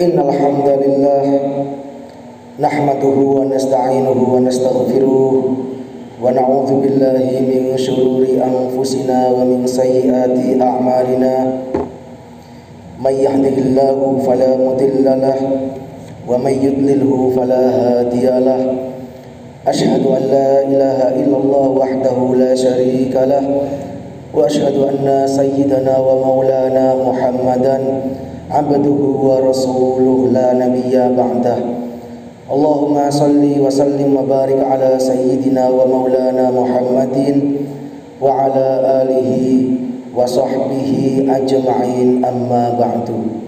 Innal hamdalillah nahmaduhu wa nasta'inuhu wa nastaghfiruh wa na'udzu billahi min shururi anfusina wa min sayyiati a'malina. May yahdihillahu fala mudilla lahu wa may yudlilhu fala hadiya lahu. Asyhadu an la ilaha illallah wahdahu la syarika lahu wa asyhadu anna sayyidana wa maulana Muhammadan abduhu wa rasuluh la nabiyya ba'dah. Allahumma salli wa sallim wa barik ala sayyidina wa maulana Muhammadin wa ala alihi wa sahbihi ajma'in, amma ba'du.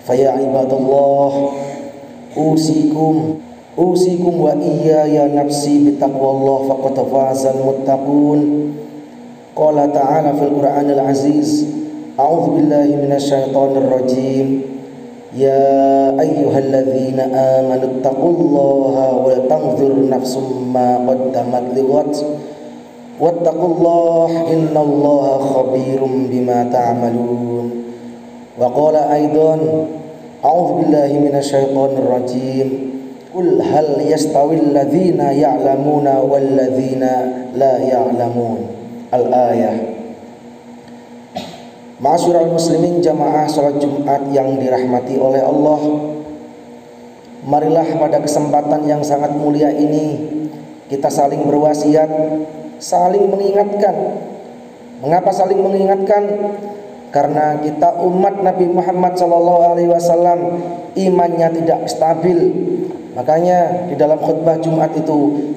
Faya ibadallah, usikum wa iyaya nafsi bitaqwallah faqad fazal muttaqun. Qala ta'ala fil Qur'anil aziz, a'udzu billahi minasyaitonir rajim. Ya ayyuhalladzina amanu taqullaha wa tanzur nafsum ma qaddamat lighad wattaqullaha innallaha khabirum bima ta'malun. Wa qala aidan, a'udzu billahi minasyaitonir rajim. Qul hal yastawil ladzina ya'lamuna wal ladzina la ya'lamun. Al-ayah. Ma'asyiral muslimin, jamaah salat Jumat yang dirahmati oleh Allah, marilah pada kesempatan yang sangat mulia ini kita saling berwasiat, saling mengingatkan. Mengapa saling mengingatkan? Karena kita umat Nabi Muhammad SAW imannya tidak stabil. Makanya di dalam khutbah Jumat itu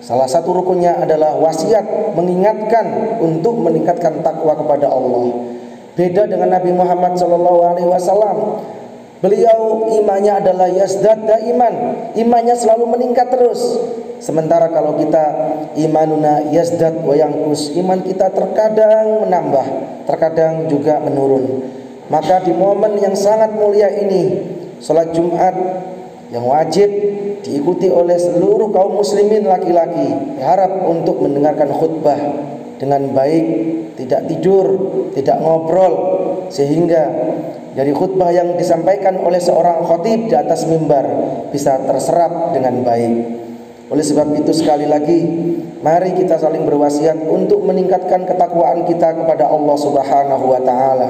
salah satu rukunnya adalah wasiat, mengingatkan untuk meningkatkan takwa kepada Allah. Beda dengan Nabi Muhammad SAW, beliau imannya adalah yazdad daiman, imannya selalu meningkat terus. Sementara kalau kita imanuna yazdad wa yanqus, iman kita terkadang menambah, terkadang juga menurun. Maka di momen yang sangat mulia ini, salat Jumat yang wajib diikuti oleh seluruh kaum muslimin laki-laki, harap untuk mendengarkan khutbah dengan baik, tidak tidur, tidak ngobrol, sehingga dari khutbah yang disampaikan oleh seorang khatib di atas mimbar bisa terserap dengan baik. Oleh sebab itu sekali lagi, mari kita saling berwasiat untuk meningkatkan ketakwaan kita kepada Allah Subhanahu wa taala.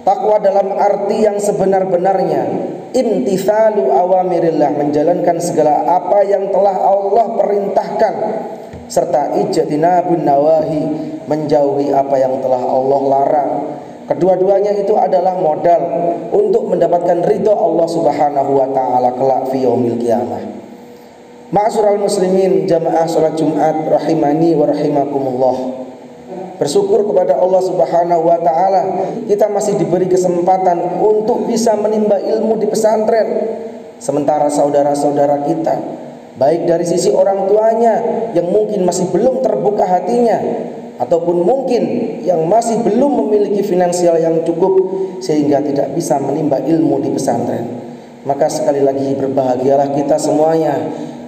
Takwa dalam arti yang sebenar-benarnya, imtithalu awamirillah, menjalankan segala apa yang telah Allah perintahkan, serta ijtinabun nawahi, menjauhi apa yang telah Allah larang. Kedua-duanya itu adalah modal untuk mendapatkan ridha Allah Subhanahu wa taala kelak fi yaumil qiyamah. Ma'asyiral muslimin, jamaah salat Jumat rahimani wa rahimakumullah. Bersyukur kepada Allah Subhanahu wa taala, kita masih diberi kesempatan untuk bisa menimba ilmu di pesantren. Sementara saudara-saudara kita, baik dari sisi orang tuanya yang mungkin masih belum terbuka hatinya, ataupun mungkin yang masih belum memiliki finansial yang cukup sehingga tidak bisa menimba ilmu di pesantren. Maka sekali lagi berbahagialah kita semuanya.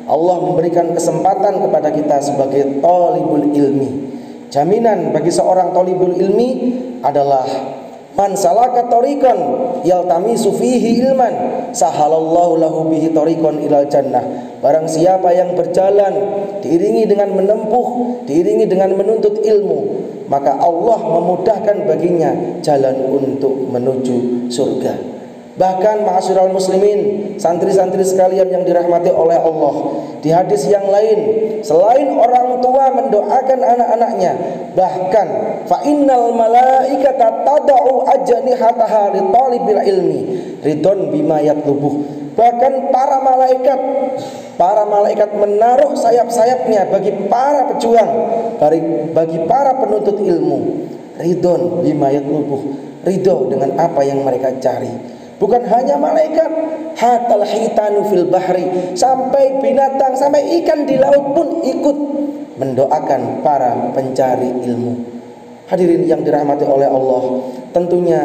Allah memberikan kesempatan kepada kita sebagai thalibul ilmi. Jaminan bagi seorang thalibul ilmi adalah man salaka tariqan yaltamisu fihi ilman sahalallahu lahu bihi tariqan ilal jannah. Barang siapa yang berjalan diiringi dengan menempuh, diiringi dengan menuntut ilmu, maka Allah memudahkan baginya jalan untuk menuju surga. Bahkan ma'asyiral muslimin, santri-santri sekalian yang dirahmati oleh Allah, di hadis yang lain, selain orang tua mendoakan anak-anaknya, bahkan fa innal malaikata tad'u ajnihataha li talibil ilmi ridon bima yatlubuh. Bahkan para malaikat menaruh sayap-sayapnya bagi para pejuang, bagi para penuntut ilmu. Ridon bima yatlubuh, ridho dengan apa yang mereka cari. Bukan hanya malaikat, hatal hitanu fil bahri, sampai binatang, sampai ikan di laut pun ikut mendoakan para pencari ilmu. Hadirin yang dirahmati oleh Allah, tentunya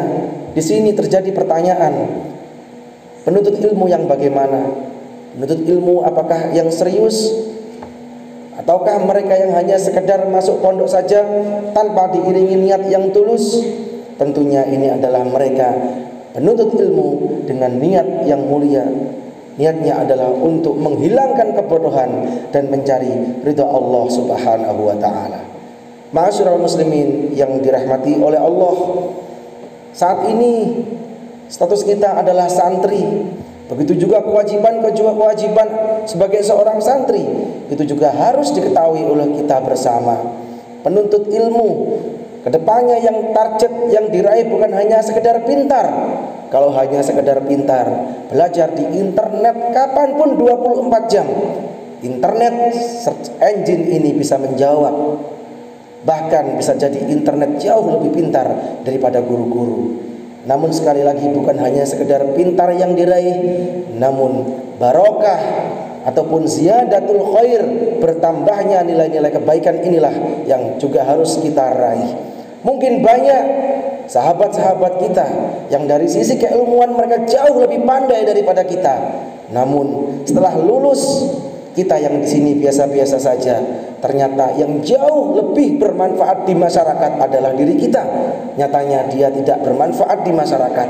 di sini terjadi pertanyaan, penuntut ilmu yang bagaimana? Penuntut ilmu apakah yang serius? Ataukah mereka yang hanya sekedar masuk pondok saja tanpa diiringi niat yang tulus? Tentunya ini adalah mereka penuntut ilmu dengan niat yang mulia. Niatnya adalah untuk menghilangkan kebodohan dan mencari ridha Allah Subhanahu wa taala. Ma'asyiral muslimin yang dirahmati oleh Allah, saat ini status kita adalah santri. Begitu juga kewajiban sebagai seorang santri itu juga harus diketahui oleh kita bersama. Penuntut ilmu kedepannya yang target yang diraih bukan hanya sekedar pintar. Kalau hanya sekedar pintar, belajar di internet kapanpun 24 jam, internet search engine ini bisa menjawab. Bahkan bisa jadi internet jauh lebih pintar daripada guru-guru. Namun sekali lagi bukan hanya sekedar pintar yang diraih, namun barokah ataupun ziyadatul khair, bertambahnya nilai-nilai kebaikan inilah yang juga harus kita raih. Mungkin banyak sahabat-sahabat kita yang dari sisi keilmuan mereka jauh lebih pandai daripada kita. Namun setelah lulus, kita yang di sini biasa-biasa saja, ternyata yang jauh lebih bermanfaat di masyarakat adalah diri kita. Nyatanya dia tidak bermanfaat di masyarakat.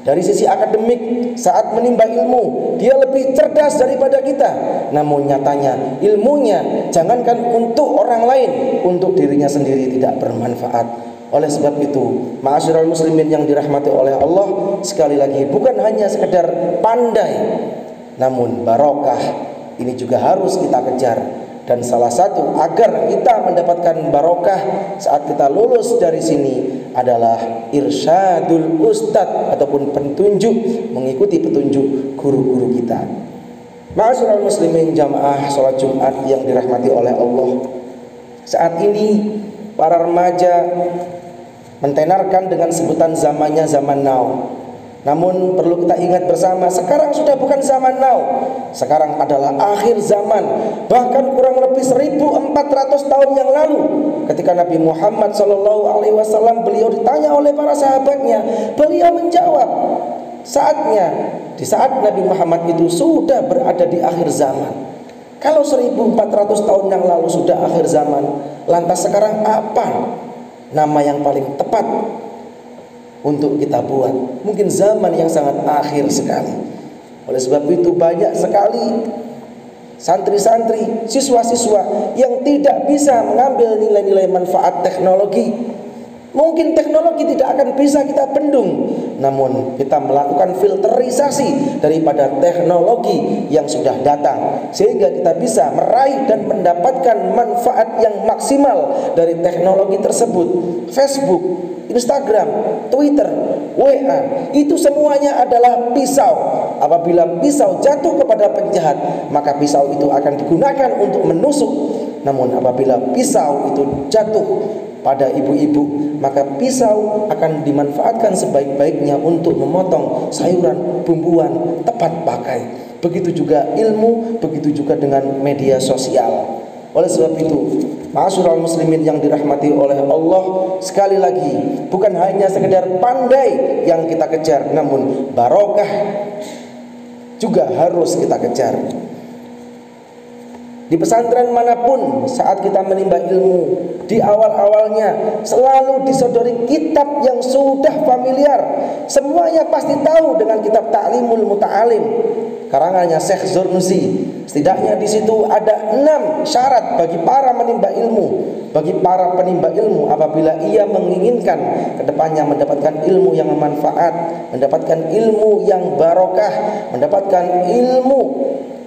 Dari sisi akademik, saat menimba ilmu, dia lebih cerdas daripada kita. Namun nyatanya ilmunya jangankan untuk orang lain, untuk dirinya sendiri tidak bermanfaat. Oleh sebab itu, ma'asyiral muslimin yang dirahmati oleh Allah, sekali lagi bukan hanya sekedar pandai, namun barokah ini juga harus kita kejar. Dan salah satu agar kita mendapatkan barokah saat kita lulus dari sini adalah irsyadul ustadz ataupun petunjuk, mengikuti petunjuk guru-guru kita. Ma'asyiral muslimin jamaah salat Jumat yang dirahmati oleh Allah, saat ini para remaja mentenarkan dengan sebutan zamannya zaman now. Namun perlu kita ingat bersama, sekarang sudah bukan zaman now. Sekarang adalah akhir zaman. Bahkan kurang lebih 1400 tahun yang lalu, ketika Nabi Muhammad SAW beliau ditanya oleh para sahabatnya, beliau menjawab, di saat Nabi Muhammad itu sudah berada di akhir zaman. Kalau 1400 tahun yang lalu sudah akhir zaman, lantas sekarang apa nama yang paling tepat untuk kita buat? Mungkin zaman yang sangat akhir sekali. Oleh sebab itu banyak sekali santri-santri, siswa-siswa yang tidak bisa mengambil nilai-nilai manfaat teknologi. Mungkin teknologi tidak akan bisa kita bendung, namun kita melakukan filterisasi daripada teknologi yang sudah datang, sehingga kita bisa meraih dan mendapatkan manfaat yang maksimal dari teknologi tersebut. Facebook, Instagram, Twitter, WA, itu semuanya adalah pisau. Apabila pisau jatuh kepada penjahat, maka pisau itu akan digunakan untuk menusuk. Namun apabila pisau itu jatuh pada ibu-ibu, maka pisau akan dimanfaatkan sebaik-baiknya untuk memotong sayuran, bumbuan, tepat pakai. Begitu juga ilmu, begitu juga dengan media sosial. Oleh sebab itu, ma'asyiral muslimin yang dirahmati oleh Allah, sekali lagi bukan hanya sekedar pandai yang kita kejar, namun barokah juga harus kita kejar. Di pesantren manapun, saat kita menimba ilmu, di awal-awalnya selalu disodori kitab yang sudah familiar. Semuanya pasti tahu dengan kitab Ta'limul Muta'alim, karangannya Syekh Zurnusi. Setidaknya di situ ada 6 syarat bagi para menimba ilmu, bagi para penimba ilmu apabila ia menginginkan kedepannya mendapatkan ilmu yang bermanfaat, mendapatkan ilmu yang barokah, mendapatkan ilmu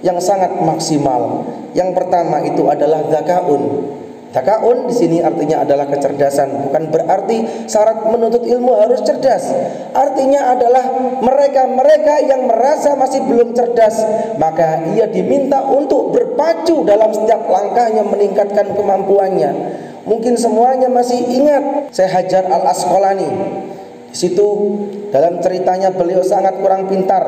yang sangat maksimal. Yang pertama itu adalah dzakaun. Dzakaun di sini artinya adalah kecerdasan. Bukan berarti syarat menuntut ilmu harus cerdas. Artinya adalah mereka-mereka yang merasa masih belum cerdas, maka ia diminta untuk berpacu dalam setiap langkahnya meningkatkan kemampuannya. Mungkin semuanya masih ingat Syekh Hajar Al-Asqalani. Di situ dalam ceritanya beliau sangat kurang pintar,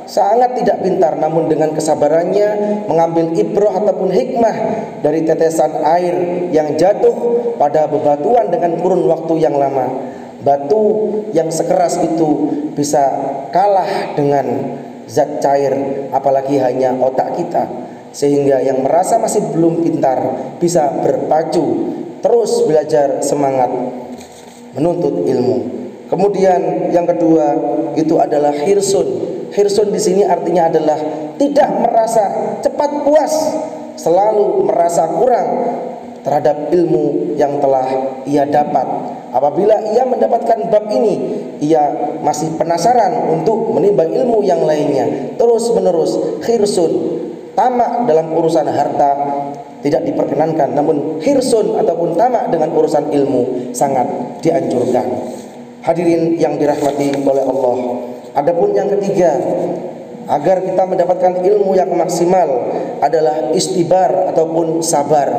sangat tidak pintar, namun dengan kesabarannya mengambil ibrah ataupun hikmah dari tetesan air yang jatuh pada bebatuan dengan kurun waktu yang lama. Batu yang sekeras itu bisa kalah dengan zat cair, apalagi hanya otak kita, sehingga yang merasa masih belum pintar bisa berpacu terus belajar, semangat menuntut ilmu. Kemudian yang kedua itu adalah hirsun. Hirsun di sini artinya adalah tidak merasa cepat puas, selalu merasa kurang terhadap ilmu yang telah ia dapat. Apabila ia mendapatkan bab ini, ia masih penasaran untuk menimba ilmu yang lainnya. Terus menerus hirsun, tamak dalam urusan harta tidak diperkenankan, namun hirsun ataupun tamak dengan urusan ilmu sangat dianjurkan. Hadirin yang dirahmati oleh Allah. Adapun yang ketiga, agar kita mendapatkan ilmu yang maksimal adalah istibar ataupun sabar.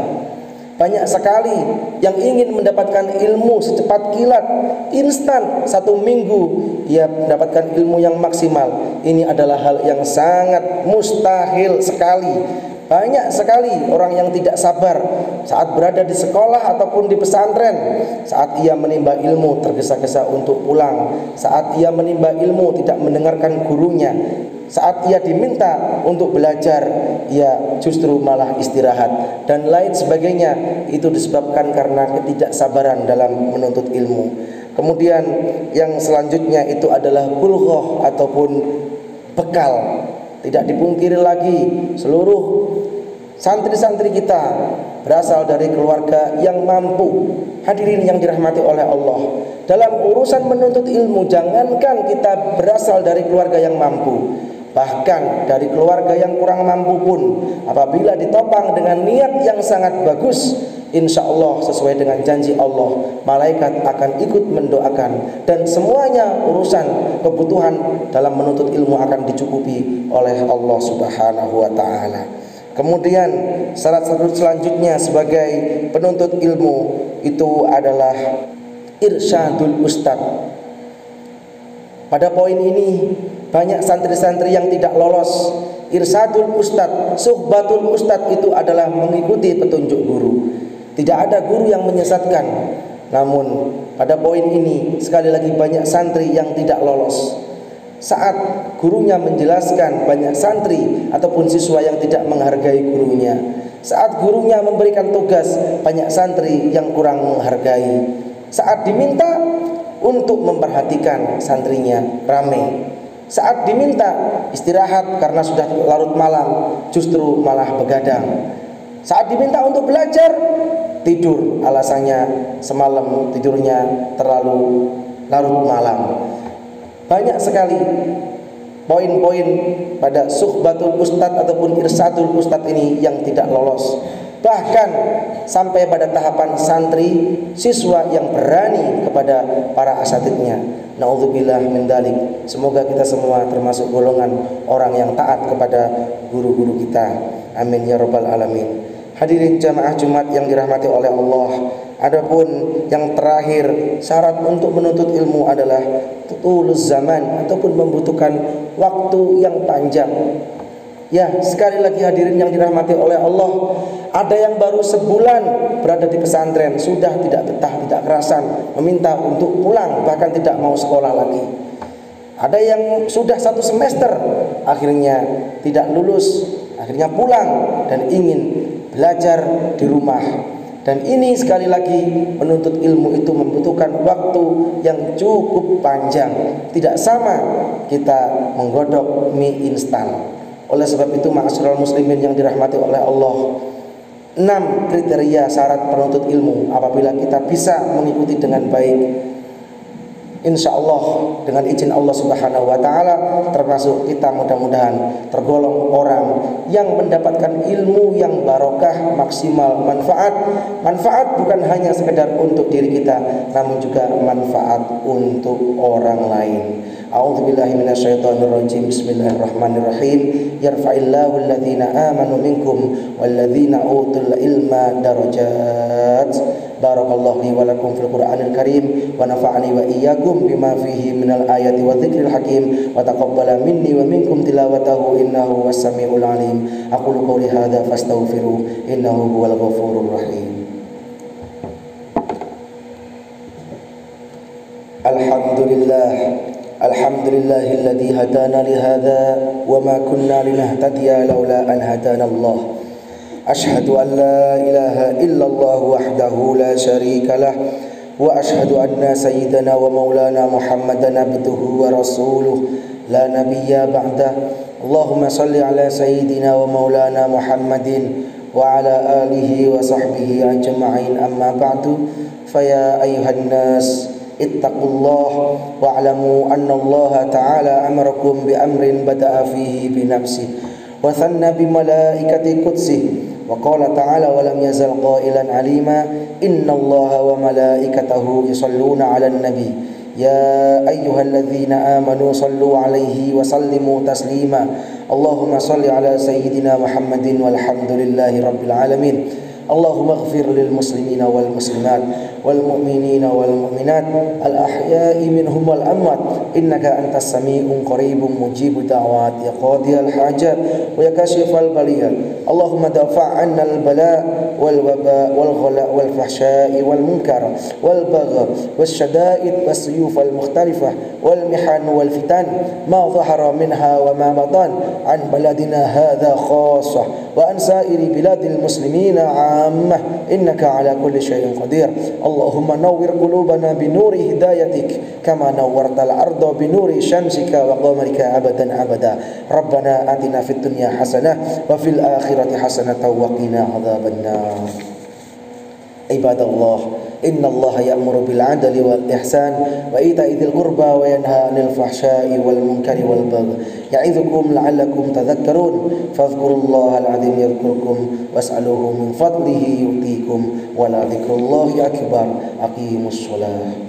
Banyak sekali yang ingin mendapatkan ilmu secepat kilat, instan, 1 minggu ia mendapatkan ilmu yang maksimal. Ini adalah hal yang sangat mustahil sekali. Banyak sekali orang yang tidak sabar saat berada di sekolah ataupun di pesantren. Saat ia menimba ilmu tergesa-gesa untuk pulang. Saat ia menimba ilmu tidak mendengarkan gurunya. Saat ia diminta untuk belajar, ia justru malah istirahat dan lain sebagainya. Itu disebabkan karena ketidaksabaran dalam menuntut ilmu. Kemudian yang selanjutnya itu adalah bulghah ataupun bekal. Tidak dipungkiri lagi, seluruh santri-santri kita berasal dari keluarga yang mampu. Hadirin yang dirahmati oleh Allah, dalam urusan menuntut ilmu, jangankan kita berasal dari keluarga yang mampu, bahkan dari keluarga yang kurang mampu pun, apabila ditopang dengan niat yang sangat bagus, insya Allah sesuai dengan janji Allah, malaikat akan ikut mendoakan dan semuanya urusan kebutuhan dalam menuntut ilmu akan dicukupi oleh Allah Subhanahu wa ta'ala. Kemudian syarat-syarat selanjutnya sebagai penuntut ilmu itu adalah irsyadul ustad. Pada poin ini banyak santri-santri yang tidak lolos. Irsyadul ustad, suhbatul ustad itu adalah mengikuti petunjuk guru. Tidak ada guru yang menyesatkan. Namun pada poin ini sekali lagi banyak santri yang tidak lolos. Saat gurunya menjelaskan, banyak santri ataupun siswa yang tidak menghargai gurunya. Saat gurunya memberikan tugas, banyak santri yang kurang menghargai. Saat diminta untuk memperhatikan santrinya, ramai. Saat diminta istirahat karena sudah larut malam, justru malah begadang. Saat diminta untuk belajar, tidur, alasannya semalam tidurnya terlalu larut malam. Banyak sekali poin-poin pada suhbatul ustad ataupun irsadul ustad ini yang tidak lolos. Bahkan sampai pada tahapan santri siswa yang berani kepada para asatidnya. Naudzubillah min dzalik. Semoga kita semua termasuk golongan orang yang taat kepada guru-guru kita. Amin ya rabbal alamin. Hadirin jamaah Jumat yang dirahmati oleh Allah. Adapun yang terakhir, syarat untuk menuntut ilmu adalah tulus zaman ataupun membutuhkan waktu yang panjang. Ya, sekali lagi hadirin yang dirahmati oleh Allah, ada yang baru sebulan berada di pesantren sudah tidak betah, tidak kerasan, meminta untuk pulang, bahkan tidak mau sekolah lagi. Ada yang sudah 1 semester akhirnya tidak lulus, akhirnya pulang dan ingin belajar di rumah. Dan ini sekali lagi menuntut ilmu itu membutuhkan waktu yang cukup panjang. Tidak sama kita menggodok mie instan. Oleh sebab itu ma'asyiral muslimin yang dirahmati oleh Allah, 6 kriteria syarat penuntut ilmu apabila kita bisa mengikuti dengan baik, insya Allah dengan izin Allah Subhanahu wa ta'ala, termasuk kita mudah-mudahan tergolong orang yang mendapatkan ilmu yang barokah, maksimal, manfaat bukan hanya sekedar untuk diri kita, namun juga manfaat untuk orang lain. A'udzubillahi minasyaitonirrajim. Bismillahirrahmanirrahim. Yarfa'illahu alladhina amanu minkum walladhina utul ilma darajat. Barakallahu li wa lakum fil Qur'anil Karim wa nafa'ani wa iyyakum bima fihi minal ayati wa dzikril hakim wa taqabbala minni wa minkum tilawatahu innahu was-sami'ul alim. Aqulu qouli hadza fastaghfiru innahu huwal ghafurur rahim. Alhamdulillahilladzi hadana li hadza wa ma kunna linahtadiya laula an hadana Allah. Asyhadu an la ilaha illallah wahdahu la syarika lah وأشهد أن سيدنا ومولانا محمدا عبده ورسوله لا نبي بعده. اللهم صل على سيدنا ومولانا محمد وعلى آله وصحبه أجمعين. أما بعد، فيا أيها الناس اتقوا الله واعلموا أن الله تعالى أمركم بأمر بدأ فيه بنفسه وثنى بملائكة قدسه، وقال تعالى: ولم يزل قائلا عليما إن الله وملائكته يصلون على النبي يا أيها الذين آمنوا صلوا عليه وسلموا تسليما. اللهم صل على سيدنا محمد والحمد لله رب العالمين. اللهم اغفر للمسلمين والمسلمات والمؤمنين والمؤمنات الأحياء منهم والأموات إنك أنت السميع قريب مجيب الدعوات يا قاضي الحاجات ويا كاشف البليات. اللهم دافع عنا البلاء والوباء والغلاء والفحشاء والمنكر والبغي والشدائد والسيوف المختلفة والمحن والفتن ما ظهر منها وما بطن عن بلدنا هذا خاصة وعن سائر بلاد المسلمين عامة إنك على كل شيء قدير. اللهم نور قلوبنا بنور هدايتك كما نورت الأرض بنور شمسك وقمرك أبدا أبدا. ربنا آتنا في الدنيا حسنة وفي الآخرة حسنة وقنا عذاب النار. عباد الله، إن الله يأمر بالعدل والإحسان وإيتاء ذي القربى وينهى عن الفحشاء والمنكر والبغي يعظكم لعلكم تذكرون. فاذكروا الله العظيم يذكركم واسألوه من فضله يؤتيكم ولذكر الله أكبر. أقيموا الصلاة.